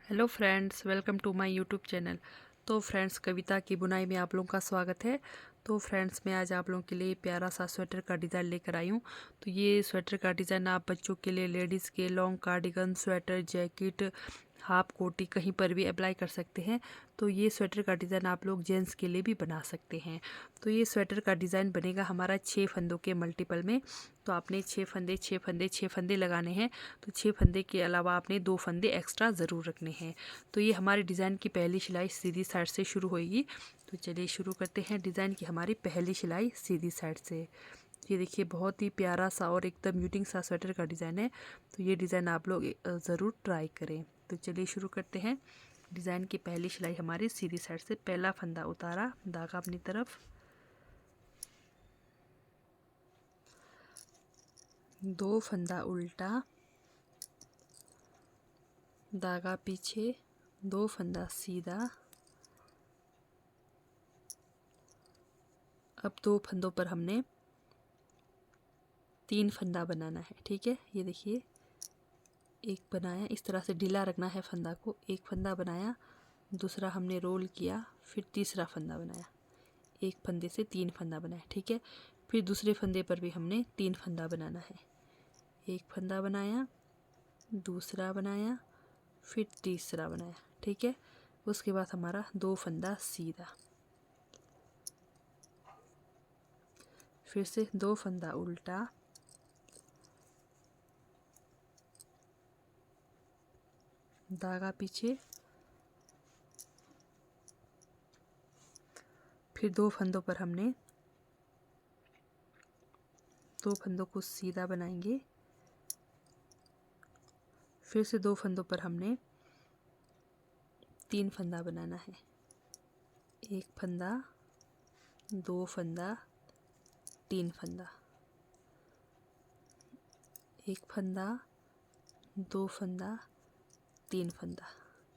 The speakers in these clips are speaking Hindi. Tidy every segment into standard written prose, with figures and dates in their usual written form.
Hello friends, welcome to my YouTube channel. तो फ्रेंड्स, कविता की बुनाई में आप लोगों का स्वागत है। तो फ्रेंड्स, मैं आज आप लोगों के लिए प्यारा सा स्वेटर का डिज़ाइन लेकर आई हूँ। तो ये स्वेटर का डिज़ाइन आप बच्चों के लिए, लेडीज़ के long cardigan, sweater, jacket, half कोटी कहीं पर भी अप्लाई कर सकते हैं। तो ये स्वेटर का डिज़ाइन आप लोग जेंट्स के लिए भी बना सकते हैं। तो ये स्वेटर का डिज़ाइन बनेगा हमारा 6 फंदों के मल्टीपल में। तो आपने 6 फंदे लगाने हैं। तो 6 फंदे के अलावा आपने 2 फंदे एक्स्ट्रा ज़रूर रखने हैं। तो ये हमारे डिज़ाइन की पहली सिलाई सीधी साइड से शुरू होगी। तो चलिए शुरू करते हैं डिज़ाइन की हमारी पहली सिलाई सीधी साइड से। ये देखिए, बहुत ही प्यारा सा और एकदम यूनिक सा स्वेटर का डिज़ाइन है। तो ये डिज़ाइन आप लोग ज़रूर ट्राई करें। तो चलिए शुरू करते हैं। डिज़ाइन की पहली सिलाई हमारी सीधी साइड से, पहला फंदा उतारा, धागा अपनी तरफ, 2 फंदा उल्टा, धागा पीछे, 2 फंदा सीधा। अब 2 फंदों पर हमने 3 फंदा बनाना है। ठीक है, ये देखिए, एक बनाया, इस तरह से ढीला रखना है फंदा को। एक फंदा बनाया, दूसरा हमने रोल किया, फिर तीसरा फंदा बनाया, एक फंदे से 3 फंदा बनाया। ठीक है, फिर दूसरे फंदे पर भी हमने 3 फंदा बनाना है। एक फंदा बनाया, दूसरा बनाया, फिर तीसरा बनाया। ठीक है, उसके बाद हमारा 2 फंदा सीधा, फिर से 2 फंदा उल्टा, धागा पीछे, फिर 2 फंदों पर हमने 2 फंदों को सीधा बनाएंगे, फिर से 2 फंदों पर हमने 3 फंदा बनाना है। एक फंदा, 2 फंदा, 3 फंदा, एक फंदा, 2 फंदा, 3 फंदा,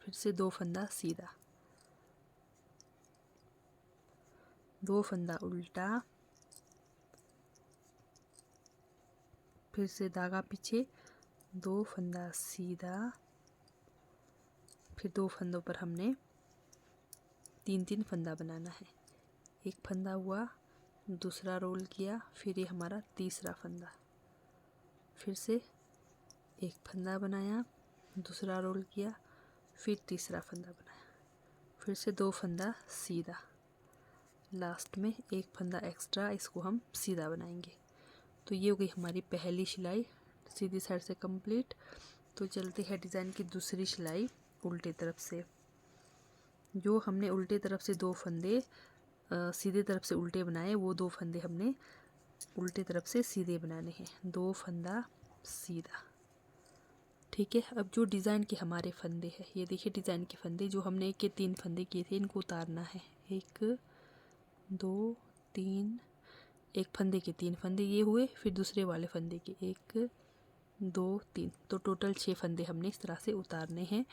फिर से 2 फंदा सीधा, 2 फंदा उल्टा, फिर से धागा पीछे, 2 फंदा सीधा, फिर 2 फंदों पर हमने 3 फंदा बनाना है। एक फंदा हुआ, दूसरा रोल किया, फिर ये हमारा तीसरा फंदा, फिर से एक फंदा बनाया, दूसरा रोल किया, फिर तीसरा फंदा बनाया, फिर से 2 फंदा सीधा, लास्ट में एक फंदा एक्स्ट्रा, इसको हम सीधा बनाएंगे। तो ये हो गई हमारी पहली सिलाई सीधी साइड से कंप्लीट। तो चलते हैं डिज़ाइन की दूसरी सिलाई उल्टे तरफ से। जो हमने उल्टे तरफ से 2 फंदे सीधे तरफ से उल्टे बनाए, वो 2 फंदे हमने उल्टे तरफ से सीधे बनाने हैं। 2 फंदा सीधा। ठीक है, अब जो डिज़ाइन के हमारे फंदे हैं, ये देखिए डिज़ाइन के फंदे जो हमने के 3 फंदे किए थे, इनको उतारना है। 1 2 3, एक फंदे के 3 फंदे ये हुए, फिर दूसरे वाले फंदे के 1 2 3, तो टोटल 6 फंदे हमने इस तरह से उतारने हैं।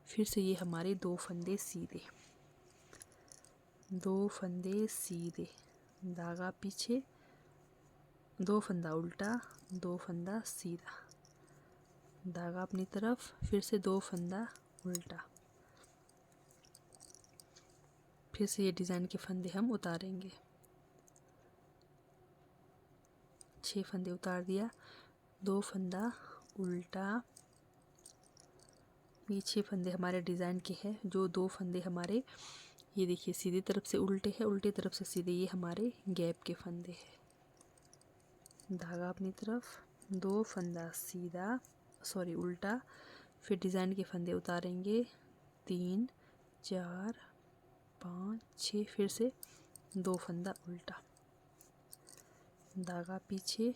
फिर से ये हमारे 2 फंदे सीधे, 2 फंदे सीधे, धागा पीछे, 2 फंदा उल्टा, 2 फंदा सीधा, धागा अपनी तरफ, फिर से 2 फंदा उल्टा, फिर से ये डिज़ाइन के फंदे हम उतारेंगे। 6 फंदे उतार दिया, 2 फंदा उल्टा, ये 6 फंदे हमारे डिज़ाइन के हैं। जो 2 फंदे हमारे, ये देखिए सीधी तरफ से उल्टे हैं, उल्टे तरफ से सीधे, ये हमारे गैप के फंदे हैं। धागा अपनी तरफ, 2 फंदा सीधा, सॉरी उल्टा, फिर डिज़ाइन के फंदे उतारेंगे, 3 4 5 6, फिर से 2 फंदा उल्टा, धागा पीछे,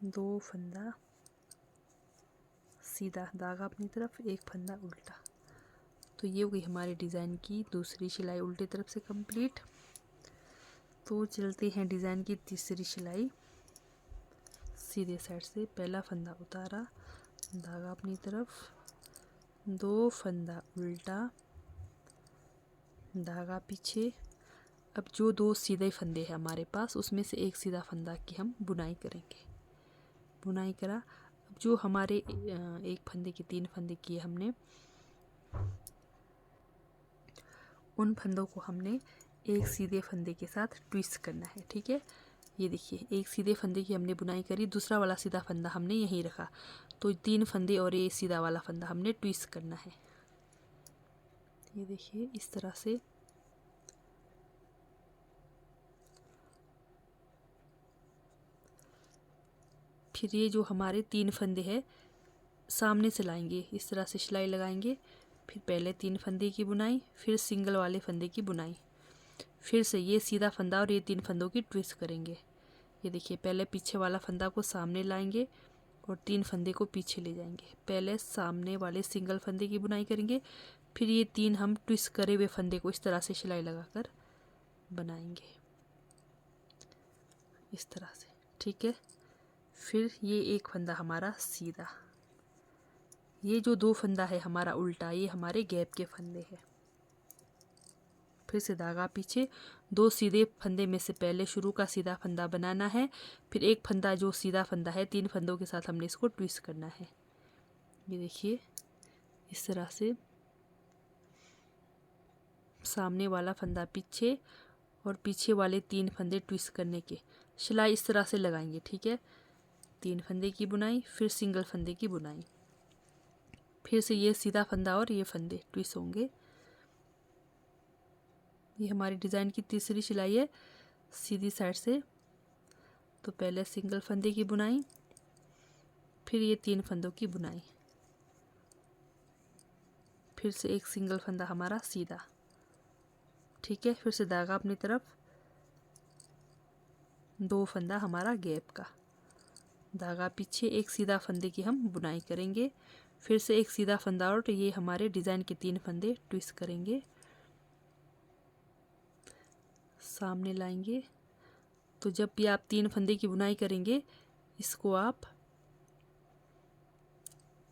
2 फंदा सीधा, धागा अपनी तरफ, एक फंदा उल्टा। तो ये हो गई हमारे डिज़ाइन की दूसरी सिलाई उल्टी तरफ से कंप्लीट। तो चलते हैं डिज़ाइन की तीसरी सिलाई सीधे साइड से। पहला फंदा उतारा, धागा अपनी तरफ, 2 फंदा उल्टा, धागा पीछे। अब जो 2 सीधे फंदे हैं हमारे पास, उसमें से एक सीधा फंदा की हम बुनाई करेंगे। बुनाई करा, अब जो हमारे एक फंदे के 3 फंदे किए हमने, उन फंदों को हमने एक सीधे फंदे के साथ ट्विस्ट करना है। ठीक है, ये देखिए एक सीधे फंदे की हमने बुनाई करी, दूसरा वाला सीधा फंदा हमने यहीं रखा, तो 3 फंदे और ये सीधा वाला फंदा हमने ट्विस्ट करना है। ये देखिए इस तरह से। फिर ये जो हमारे 3 फंदे हैं सामने से लाएंगे, इस तरह से सिलाई लगाएंगे। फिर पहले 3 फंदे की बुनाई, फिर सिंगल वाले फंदे की बुनाई, फिर से ये सीधा फंदा और ये 3 फंदों की ट्विस्ट करेंगे। ये देखिए पहले पीछे वाला फंदा को सामने लाएंगे और 3 फंदे को पीछे ले जाएंगे। पहले सामने वाले सिंगल फंदे की बुनाई करेंगे, फिर ये 3 हम ट्विस्ट करे हुए फंदे को इस तरह से सिलाई लगाकर बनाएंगे, इस तरह से। ठीक है, फिर ये एक फंदा हमारा सीधा, ये जो 2 फंदा है हमारा उल्टा, ये हमारे गैप के फंदे हैं। फिर से धागा पीछे, 2 सीधे फंदे में से पहले शुरू का सीधा फंदा बनाना है, फिर एक फंदा जो सीधा फंदा है 3 फंदों के साथ हमने इसको ट्विस्ट करना है। ये देखिए इस तरह से सामने वाला फंदा पीछे और पीछे वाले 3 फंदे ट्विस्ट करने के, सिलाई इस तरह से लगाएंगे। ठीक है, 3 फंदे की बुनाई, फिर सिंगल फंदे की बुनाई, फिर से ये सीधा फंदा और ये फंदे ट्विस्ट होंगे। ये हमारी डिज़ाइन की तीसरी सिलाई है सीधी साइड से। तो पहले सिंगल फंदे की बुनाई, फिर ये 3 फंदों की बुनाई, फिर से एक सिंगल फंदा हमारा सीधा। ठीक है, फिर से धागा अपनी तरफ, 2 फंदा हमारा गैप का, धागा पीछे, एक सीधा फंदे की हम बुनाई करेंगे, फिर से एक सीधा फंदा और ये हमारे डिज़ाइन के 3 फंदे ट्विस्ट करेंगे, सामने लाएंगे। तो जब भी आप 3 फंदे की बुनाई करेंगे, इसको आप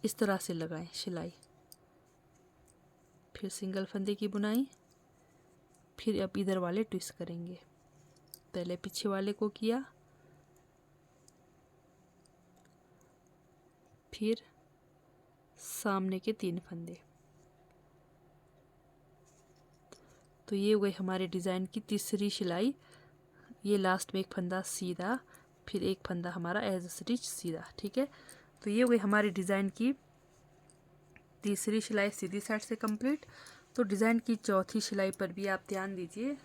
इस तरह से लगाएं सिलाई, फिर सिंगल फंदे की बुनाई, फिर अब इधर वाले ट्विस्ट करेंगे। पहले पीछे वाले को किया, फिर सामने के 3 फंदे। तो ये हो गई हमारे डिज़ाइन की तीसरी सिलाई। ये लास्ट में एक फंदा सीधा, फिर एक फंदा हमारा एज स्टिच सीधा। ठीक है, तो ये हो गई हमारी डिज़ाइन की तीसरी सिलाई सीधी साइड से कंप्लीट। तो डिज़ाइन की चौथी सिलाई पर भी आप ध्यान दीजिए।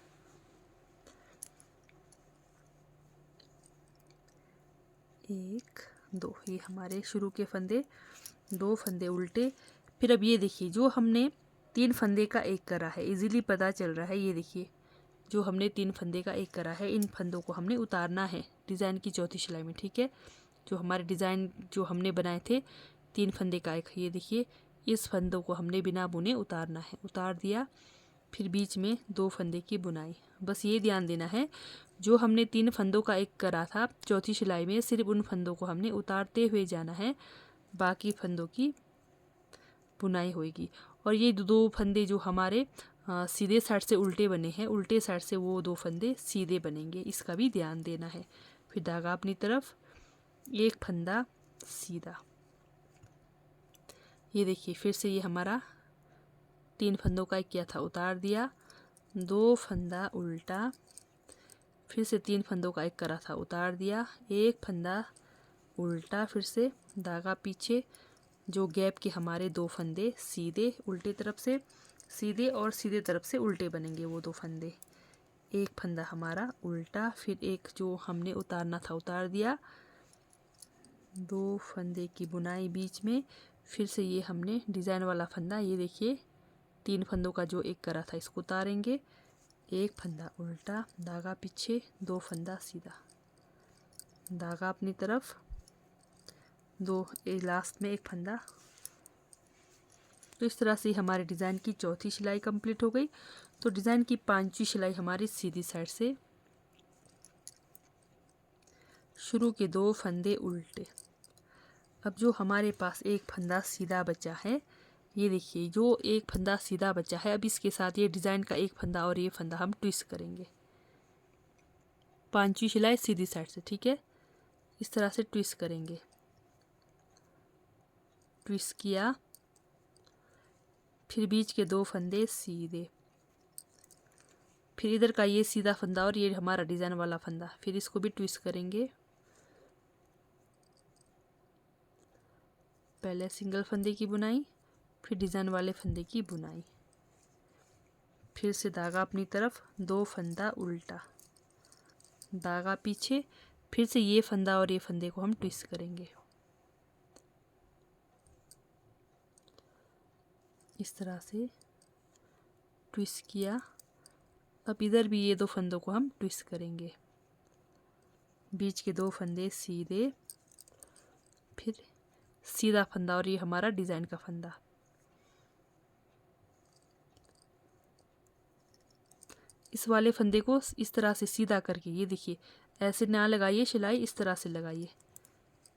एक, 2, ये हमारे शुरू के फंदे, 2 फंदे उल्टे। फिर अब ये देखिए जो हमने 3 फंदे का एक करा है, इजीली पता चल रहा है। ये देखिए जो हमने 3 फंदे का एक करा है, इन फंदों को हमने उतारना है डिज़ाइन की चौथी सिलाई में। ठीक है, जो हमारे डिज़ाइन जो हमने बनाए थे 3 फंदे का एक, ये देखिए इस फंदों को हमने बिना बुने उतारना है। उतार दिया, फिर बीच में 2 फंदे की बुनाई। बस ये ध्यान देना है जो हमने 3 फंदों का एक करा था चौथी सिलाई में, सिर्फ उन फंदों को हमने उतारते हुए जाना है, बाकी फंदों की बुनाई होगी। और ये 2 फंदे जो हमारे सीधे साइड से उल्टे बने हैं, उल्टे साइड से वो 2 फंदे सीधे बनेंगे, इसका भी ध्यान देना है। फिर धागा अपनी तरफ, एक फंदा सीधा। ये देखिए फिर से ये हमारा 3 फंदों का एक किया था, उतार दिया, 2 फंदा उल्टा, फिर से 3 फंदों का एक करा था, उतार दिया, एक फंदा उल्टा, फिर से धागा पीछे, जो गैप के हमारे 2 फंदे सीधे, उल्टे तरफ से सीधे और सीधे तरफ से उल्टे बनेंगे वो 2 फंदे, एक फंदा हमारा उल्टा, फिर एक जो हमने उतारना था उतार दिया, 2 फंदे की बुनाई बीच में, फिर से ये हमने डिज़ाइन वाला फंदा, ये देखिए 3 फंदों का जो एक करा था इसको उतारेंगे, एक फंदा उल्टा, धागा पीछे, 2 फंदा सीधा, धागा अपनी तरफ, 2 लास्ट में एक फंदा। तो इस तरह से हमारे डिज़ाइन की चौथी सिलाई कंप्लीट हो गई। तो डिज़ाइन की 5वीं सिलाई हमारी सीधी साइड से, शुरू के 2 फंदे उल्टे। अब जो हमारे पास एक फंदा सीधा बचा है, ये देखिए जो एक फंदा सीधा बचा है, अब इसके साथ ये डिज़ाइन का एक फंदा और ये फंदा हम ट्विस्ट करेंगे। 5वीं सिलाई सीधी साइड से। ठीक है, इस तरह से ट्विस्ट करेंगे। ट्विस्ट किया, फिर बीच के 2 फंदे सीधे, फिर इधर का ये सीधा फंदा और ये हमारा डिज़ाइन वाला फंदा, फिर इसको भी ट्विस्ट करेंगे। पहले सिंगल फंदे की बुनाई, फिर डिज़ाइन वाले फंदे की बुनाई, फिर से धागा अपनी तरफ, 2 फंदा उल्टा, धागा पीछे, फिर से ये फंदा और ये फंदे को हम ट्विस्ट करेंगे। इस तरह से ट्विस्ट किया। अब इधर भी ये 2 फंदों को हम ट्विस्ट करेंगे, बीच के 2 फंदे सीधे, फिर सीधा फंदा और ये हमारा डिज़ाइन का फंदा। इस वाले फंदे को इस तरह से सीधा करके, ये देखिए ऐसे ना लगाइए सिलाई, इस तरह से लगाइए,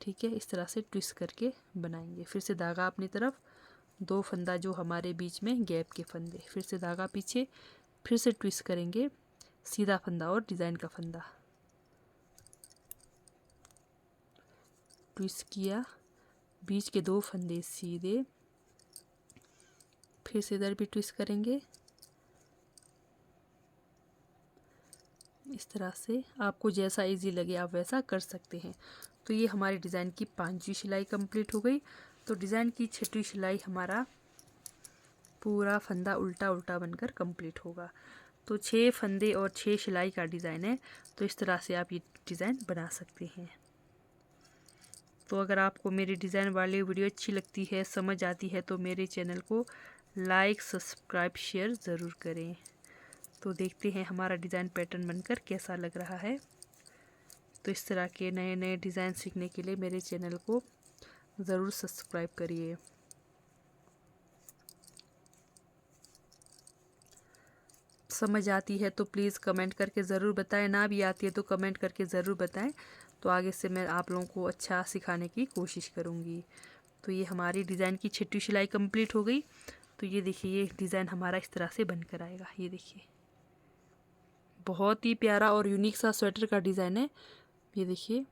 ठीक है। इस तरह से ट्विस्ट करके बनाएंगे। फिर से धागा अपनी तरफ, 2 फंदा जो हमारे बीच में गैप के फंदे, फिर से धागा पीछे, फिर से ट्विस्ट करेंगे, सीधा फंदा और डिज़ाइन का फंदा, ट्विस्ट किया, बीच के 2 फंदे सीधे, फिर से इधर भी ट्विस्ट करेंगे। इस तरह से आपको जैसा इजी लगे आप वैसा कर सकते हैं। तो ये हमारी डिज़ाइन की 5वीं सिलाई कंप्लीट हो गई। तो डिज़ाइन की 6वीं सिलाई हमारा पूरा फंदा उल्टा उल्टा बनकर कंप्लीट होगा। तो 6 फंदे और 6 सिलाई का डिज़ाइन है। तो इस तरह से आप ये डिज़ाइन बना सकते हैं। तो अगर आपको मेरी डिज़ाइन वाली वीडियो अच्छी लगती है, समझ आती है, तो मेरे चैनल को लाइक, सब्सक्राइब, शेयर ज़रूर करें। तो देखते हैं हमारा डिज़ाइन पैटर्न बनकर कैसा लग रहा है। तो इस तरह के नए नए डिज़ाइन सीखने के लिए मेरे चैनल को ज़रूर सब्सक्राइब करिए। समझ आती है तो प्लीज़ कमेंट करके ज़रूर बताएं, ना भी आती है तो कमेंट करके ज़रूर बताएं। तो आगे से मैं आप लोगों को अच्छा सिखाने की कोशिश करूँगी। तो ये हमारी डिज़ाइन की 6वीं सिलाई कंप्लीट हो गई। तो ये देखिए ये डिज़ाइन हमारा इस तरह से बनकर आएगा। ये देखिए बहुत ही प्यारा और यूनिक सा स्वेटर का डिज़ाइन है। ये देखिए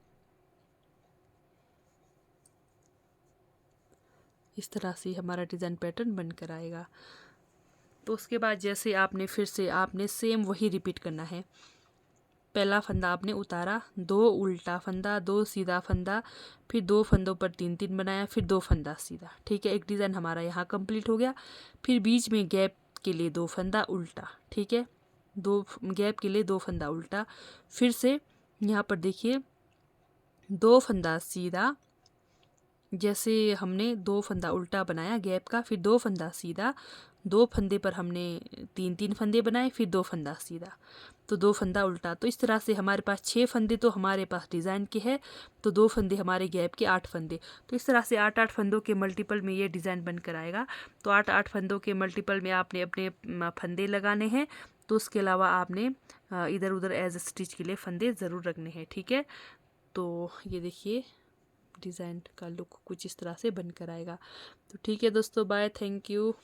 इस तरह से हमारा डिज़ाइन पैटर्न बनकर आएगा। तो उसके बाद जैसे आपने फिर से आपने सेम वही रिपीट करना है। पहला फंदा आपने उतारा, 2 उल्टा फंदा, 2 सीधा फंदा, फिर 2 फंदों पर 3-3 बनाया, फिर 2 फंदा सीधा, ठीक है। एक डिज़ाइन हमारा यहाँ कंप्लीट हो गया। फिर बीच में गैप के लिए 2 फंदा उल्टा, ठीक है, 2 गैप के लिए 2 फंदा उल्टा, फिर से यहाँ पर देखिए 2 फंदा सीधा, जैसे हमने 2 फंदा उल्टा बनाया गैप का, फिर 2 फंदा सीधा, 2 फंदे पर हमने 3-3 फंदे बनाए, फिर 2 फंदा सीधा, तो 2 फंदा उल्टा। तो इस तरह से हमारे पास 6 फंदे तो हमारे पास डिज़ाइन के हैं, तो 2 फंदे हमारे गैप के 8 फंदे। तो इस तरह से 8-8 फंदों के मल्टीपल में ये डिज़ाइन बनकर आएगा। तो 8-8 फंदों के मल्टीपल में आपने अपने फंदे लगाने हैं। तो उसके अलावा आपने इधर उधर एज स्टिच के लिए फंदे ज़रूर रखने हैं, ठीक है। तो ये देखिए डिज़ाइन का लुक कुछ इस तरह से बनकर आएगा। तो ठीक है दोस्तों, बाय, थैंक यू।